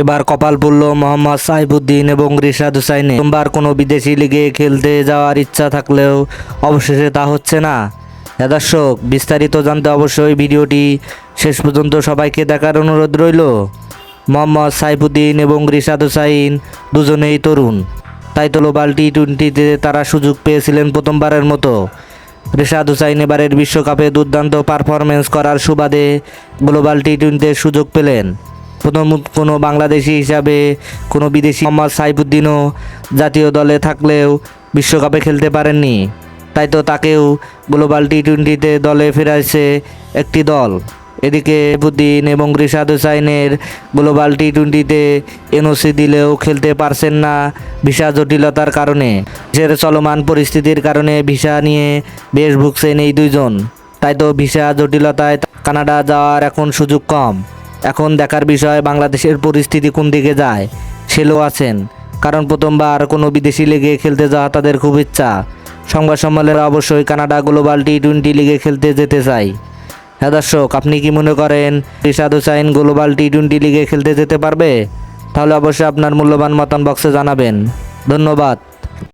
এবার কপাল পড়ল মোহাম্মদ সাইফুদ্দিন এবং রিশাদ হুসাইনে। প্রথমবার কোনো বিদেশি লিগে খেলতে যাওয়ার ইচ্ছা থাকলেও অবশেষে তা হচ্ছে না। দর্শক, বিস্তারিত জানতে অবশ্যই ভিডিওটি শেষ পর্যন্ত সবাইকে দেখার অনুরোধ রইল। মোহাম্মদ সাইফুদ্দিন এবং রিশাদ হুসাইন দুজনেই তরুণ, তাই তো গ্লোবাল টি-20তে তারা সুযোগ পেয়েছিলেন প্রথমবারের মতো। রিশাদ হুসাইন এবারের বিশ্বকাপে দুর্দান্ত পারফরমেন্স করার সুবাদে গ্লোবাল টি-20তে সুযোগ পেলেন। প্রথম কোনো বাংলাদেশি হিসাবে কোনো বিদেশি মোহাম্মদ সাইফুদ্দিনও জাতীয় দলে থাকলেও বিশ্বকাপে খেলতে পারেননি, তাই তো তাকেও গ্লোবাল টি-20তে দলে ফেরাইছে একটি দল। এদিকে সাইফুদ্দিন এবং রিশাদ হুসাইনের গ্লোবাল টি-20তে এনওসি দিলেও খেলতে পারছেন না ভিসা জটিলতার কারণে। দেশের চলমান পরিস্থিতির কারণে ভিসা নিয়ে বেশ ভুগছেন এই দুইজন, তাই তো ভিসা জটিলতায় কানাডা যাওয়ার এখন সুযোগ কম। এখন দেখার বিষয় বাংলাদেশের পরিস্থিতি কোন দিকে যায়। সেলও আছেন, কারণ প্রথমবার কোনো বিদেশি লিগে খেলতে যাওয়া তাদের খুব ইচ্ছা। সংবাদ সম্মেলনে অবশ্যই কানাডা গ্লোবাল টি-20 লিগে খেলতে যেতে চাই। হ্যাঁ দর্শক, আপনি কি মনে করেন রিশাদ হুসাইন গ্লোবাল টি-20 লিগে খেলতে যেতে পারবে? তাহলে অবশ্যই আপনার মূল্যবান মতামত বক্সে জানাবেন। ধন্যবাদ।